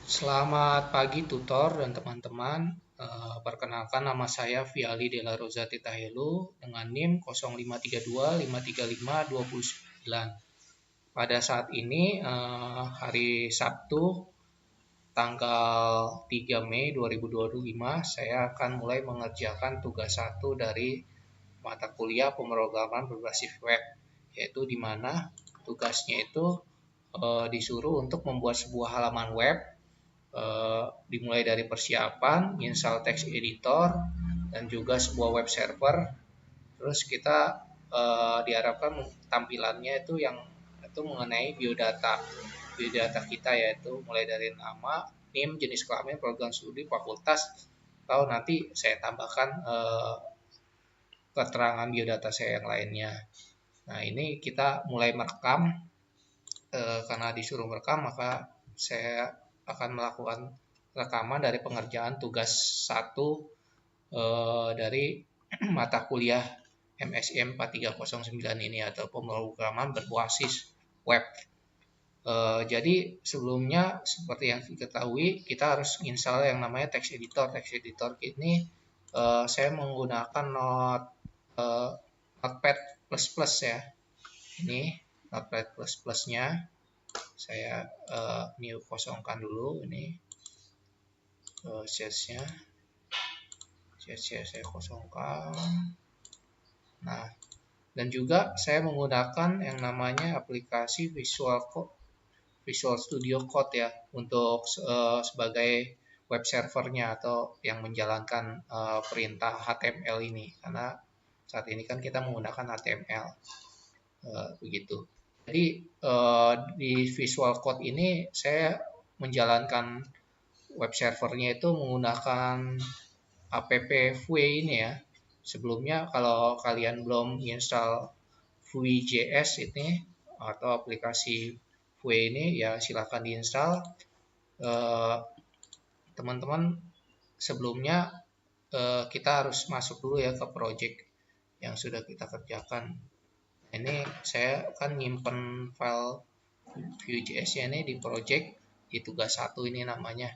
Selamat pagi tutor dan teman-teman. Perkenalkan nama saya Viali Della Rosa Titahelu dengan NIM 0532535209. Pada saat ini hari Sabtu tanggal 3 Mei 2025 saya akan mulai mengerjakan tugas 1 dari mata kuliah pemrograman berbasis web, yaitu di mana tugasnya itu disuruh untuk membuat sebuah halaman web, dimulai dari persiapan, install text editor, dan juga sebuah web server. Terus kita diharapkan tampilannya itu yang itu mengenai biodata kita, yaitu mulai dari nama, NIM, jenis kelamin, program studi, fakultas, atau nanti saya tambahkan keterangan biodata saya yang lainnya. Nah, ini kita mulai merekam. Karena disuruh merekam, maka saya akan melakukan rekaman dari pengerjaan tugas 1 dari mata kuliah MSIM 4309 ini, atau pemrograman berbasis web. Jadi sebelumnya seperti yang diketahui, kita harus install yang namanya text editor. Text editor ini saya menggunakan Notepad++ ya. Ini Notepad++ nya saya new kosongkan dulu. Ini share-nya saya kosongkan. Nah, dan juga saya menggunakan yang namanya aplikasi Visual Studio Code ya, untuk sebagai web servernya atau yang menjalankan perintah HTML ini, karena saat ini kan kita menggunakan HTML begitu. Jadi di Visual Code ini saya menjalankan web servernya itu menggunakan app Vue ini ya. Sebelumnya kalau kalian belum install Vue.js ini atau aplikasi Vue ini, ya silahkan diinstal. Teman-teman, sebelumnya kita harus masuk dulu ya ke project yang sudah kita kerjakan. Ini saya kan nyimpen file Vue.js ini di project di tugas 1 ini namanya.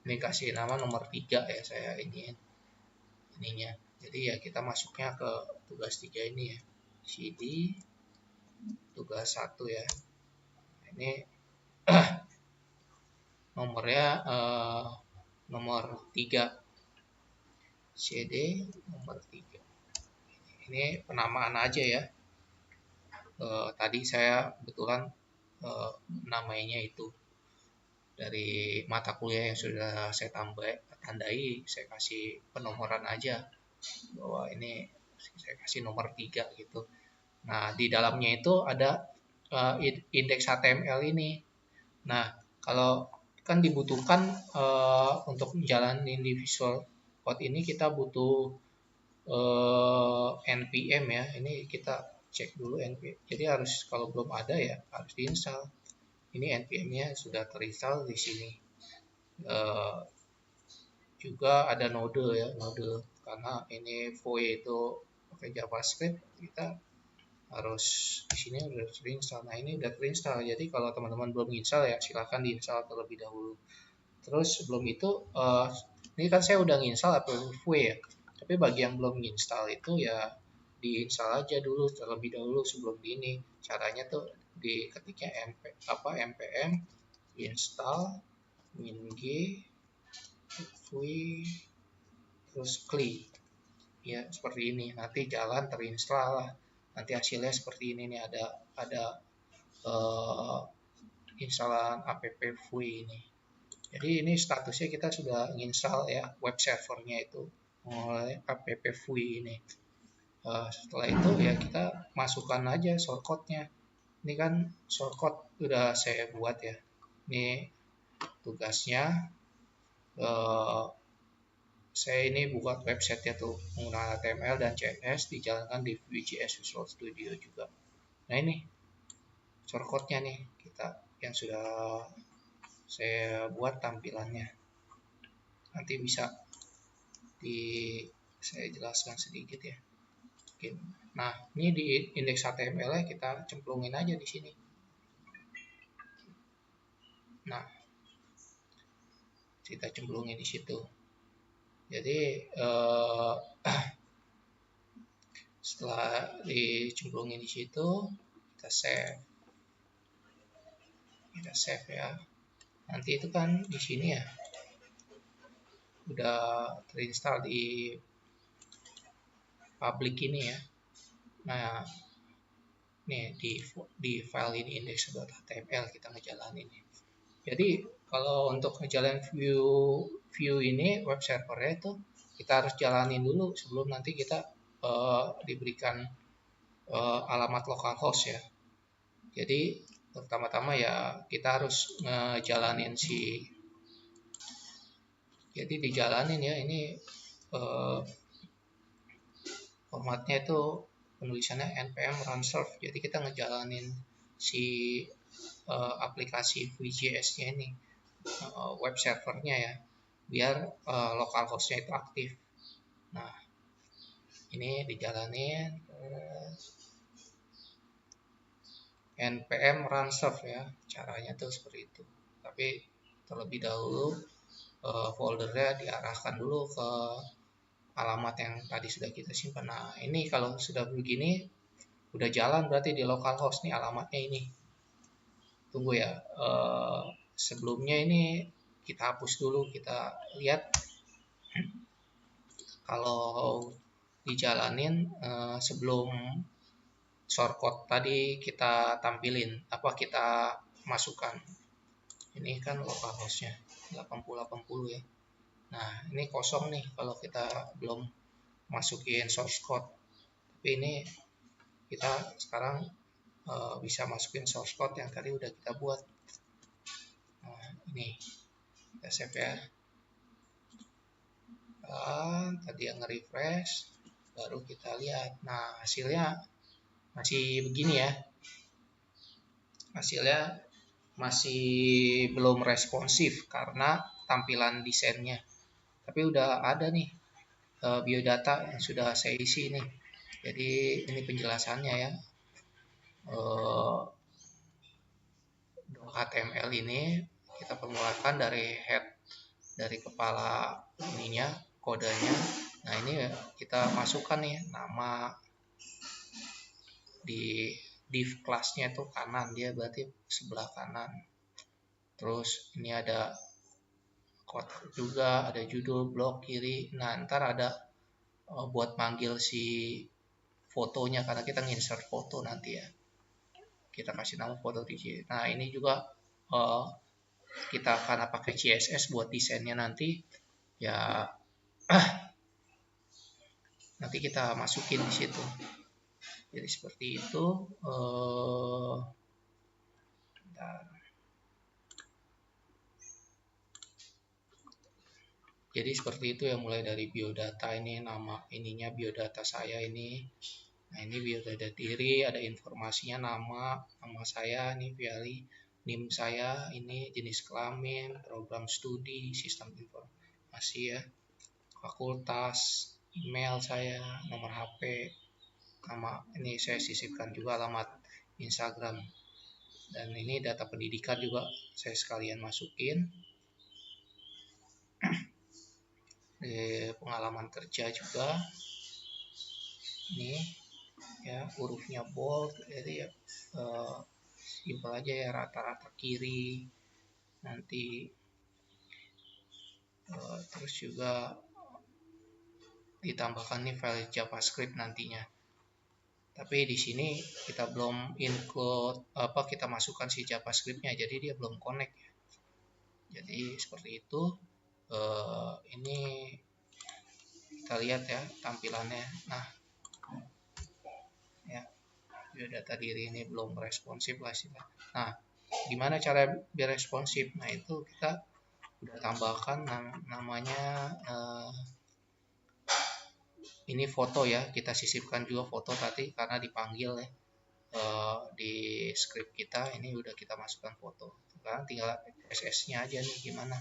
Ini kasih nama nomor 3 ya saya ininya. Jadi ya kita masuknya ke tugas 3 ini ya. CD tugas 1 ya. Ini nomornya nomor 3. CD nomor 3. Ini penamaan aja ya. Tadi saya kebetulan namanya itu dari mata kuliah yang sudah saya tandai, saya kasih penomoran aja bahwa ini saya kasih nomor 3 gitu. Nah, di dalamnya itu ada indeks HTML ini. Nah, kalau kan dibutuhkan untuk menjalani di Visual Code ini kita butuh npm ya. Ini kita cek dulu npm. Jadi harus, kalau belum ada ya harus diinstal. Ini npm-nya sudah terinstall di sini. Juga ada node ya, node, karena ini Vue itu pakai JavaScript, kita harus di sini udah terinstall. Nah, ini udah terinstall. Jadi kalau teman-teman belum install ya silahkan diinstal terlebih dahulu. Terus sebelum itu ini kan saya udah nginstal Vue ya. Tapi bagi yang belum install itu ya diinstal aja dulu terlebih dahulu sebelum ini. Caranya tuh diketiknya npm install min-g Vue terus klik ya, seperti ini. Nanti jalan terinstall lah. Nanti hasilnya seperti ini nih, ada instalan app Vue ini. Jadi ini statusnya kita sudah install ya web servernya itu mulai app Vue ini. Setelah itu ya kita masukkan aja shortcode-nya. Ini kan shortcode udah saya buat ya. Ini tugasnya. Saya ini buat website ya tuh menggunakan HTML dan CSS, dijalankan di Vue.js Visual Studio juga. Nah, ini shortcode-nya nih kita yang sudah saya buat tampilannya. Nanti bisa saya jelaskan sedikit ya. Oke. Nah, ini di indeks HTML-nya kita cemplungin aja di sini. Nah, kita cemplungin di situ. Jadi setelah dicemplungin di situ, kita save ya. Nanti itu kan di sini ya udah terinstall di public ini ya. Nah, nih di file ini index.html kita ngejalanin. Jadi kalau untuk ngejalan view ini web servernya itu kita harus jalanin dulu sebelum nanti kita diberikan alamat localhost ya. Jadi pertama-tama ya kita harus ngejalanin jadi dijalanin ya ini formatnya itu penulisannya npm run serve. Jadi kita ngejalanin si aplikasi Vue.js-nya ini web servernya ya biar localhost-nya itu aktif. Nah, ini dijalanin npm run serve ya, caranya tuh seperti itu. Tapi terlebih dahulu foldernya diarahkan dulu ke alamat yang tadi sudah kita simpan. Nah, ini kalau sudah begini udah jalan berarti di localhost nih alamatnya ini. Tunggu ya, sebelumnya ini kita hapus dulu, kita lihat kalau dijalanin sebelum shortcode tadi kita tampilin kita masukkan. Ini kan localhostnya 8080 ya. Nah, ini kosong nih kalau kita belum masukin source code. Tapi ini kita sekarang bisa masukin source code yang tadi udah kita buat. Nah, ini kita save ya. Tadi yang nge-refresh baru kita lihat. Nah, hasilnya masih begini ya. Hasilnya masih belum responsif karena tampilan desainnya. Tapi udah ada nih biodata yang sudah saya isi nih. Jadi ini penjelasannya ya. HTML ini kita permulakan dari head, dari kepala ininya, kodenya. Nah, ini kita masukkan nih nama di div kelasnya itu kanan, dia berarti sebelah kanan. Terus ini ada kotak juga, ada judul, blog kiri. Nah, ntar ada buat manggil si fotonya karena kita insert foto nanti ya. Kita kasih nama foto di sini. Nah, ini juga kita akan pakai CSS buat desainnya nanti ya. Nanti kita masukin di situ. Jadi seperti itu. Jadi seperti itu ya, mulai dari biodata ini, nama ininya biodata saya ini. Nah, ini biodata diri, ada informasinya, nama saya ini Viali, NIM saya ini, jenis kelamin, program studi, sistem informasi ya, fakultas, email saya, nomor HP, nama ini saya sisipkan juga alamat Instagram. Dan ini data pendidikan juga saya sekalian masukin. Pengalaman kerja juga. Ini ya hurufnya bold, jadi ya simpel aja ya, rata-rata kiri. Nanti terus juga ditambahkan nih file JavaScript nantinya. Tapi di sini kita belum include kita masukkan si JavaScript-nya, jadi dia belum connect ya. Jadi seperti itu. Ini kita lihat ya tampilannya. Nah, ya biodata diri ini belum responsif lah sih. Nah, gimana cara biar responsif? Nah, itu kita udah tambahkan namanya ini foto ya, kita sisipkan juga foto tadi karena dipanggil ya di script kita. Ini udah kita masukkan foto. Sekarang tinggal CSS-nya aja nih gimana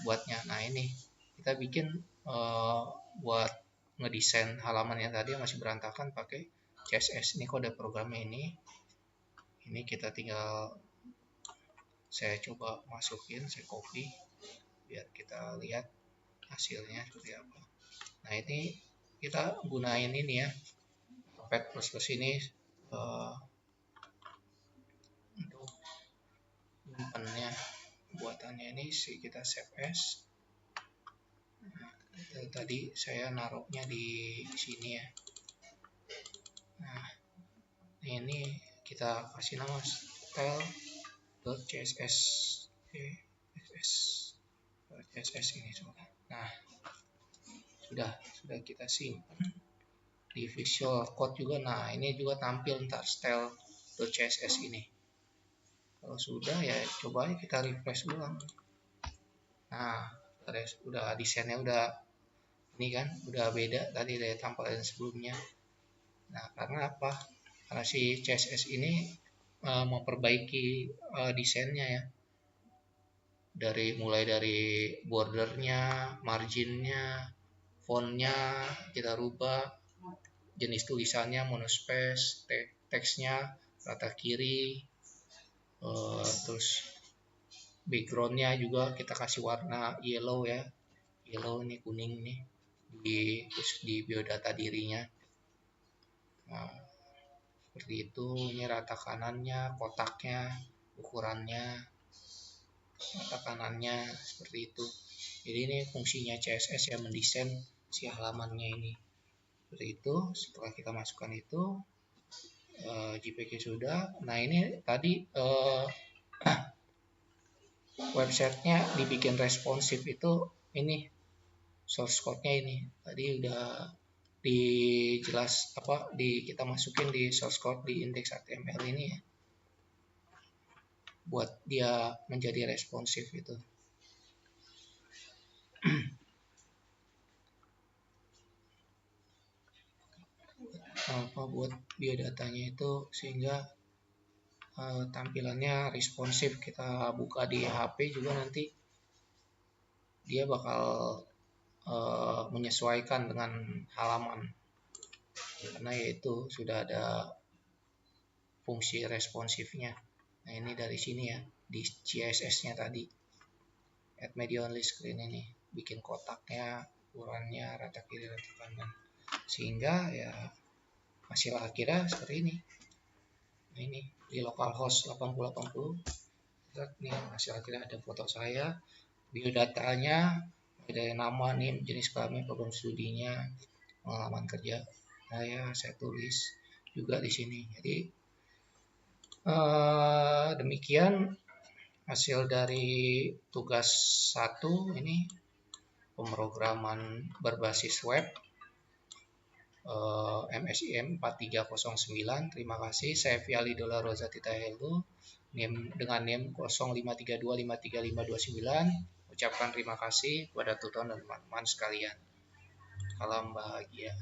buatnya. Nah, ini kita bikin buat ngedesain halaman yang tadi masih berantakan pakai CSS. Ini kode programnya ini kita tinggal saya coba masukin, saya copy. biar kita lihat hasilnya seperti apa. Nah, ini kita gunain ini ya, Notepad++ ini untuk nyimpannya. Buatannya ini kita save as. Nah, tadi saya naruhnya di sini ya. Nah, ini kita kasih nama style.css. CSS ini sudah. Nah, sudah kita simpan di Visual Code juga. Nah, ini juga tampil ntar style.css ini. Kalau sudah ya coba kita refresh ulang. Nah, udah desainnya udah ini kan udah beda tadi dari tampilan sebelumnya. Nah, karena apa? Karena si CSS ini memperbaiki desainnya ya. Mulai dari bordernya, marginnya, fontnya kita rubah, jenis tulisannya monospace, teksnya rata kiri, terus backgroundnya juga kita kasih warna yellow ya, yellow ini kuning nih di biodata dirinya. Nah, seperti itu. Ini rata kanannya, kotaknya, ukurannya, rata kanannya seperti itu. Jadi ini fungsinya CSS ya, mendesain si halamannya ini. Seperti itu. Setelah kita masukkan itu JPG sudah. Nah, ini tadi websitenya dibikin responsif itu ini source code-nya ini. Tadi udah dijelas kita masukin di source code di index.html ini ya. Buat dia menjadi responsif itu. Buat biodatanya itu sehingga tampilannya responsif. Kita buka di HP juga nanti dia bakal menyesuaikan dengan halaman, karena yaitu sudah ada fungsi responsifnya. Nah, ini dari sini ya, di CSS-nya tadi add media only screen ini bikin kotaknya, ukurannya rata kiri rata kanan, sehingga ya hasil akhirnya seperti ini. Nah, ini di localhost 8080. Nih hasil akhirnya ada foto saya, biodatanya ada nama, nih jenis kelamin, program studinya, pengalaman kerja saya tulis juga di sini. Jadi demikian hasil dari tugas 1 ini, pemrograman berbasis web MSIM 4309. Terima kasih. Saya Viali Dola Roza Tita Helu dengan NIM 0532533529. Ucapkan terima kasih kepada tutor dan teman-teman sekalian. Salam bahagia.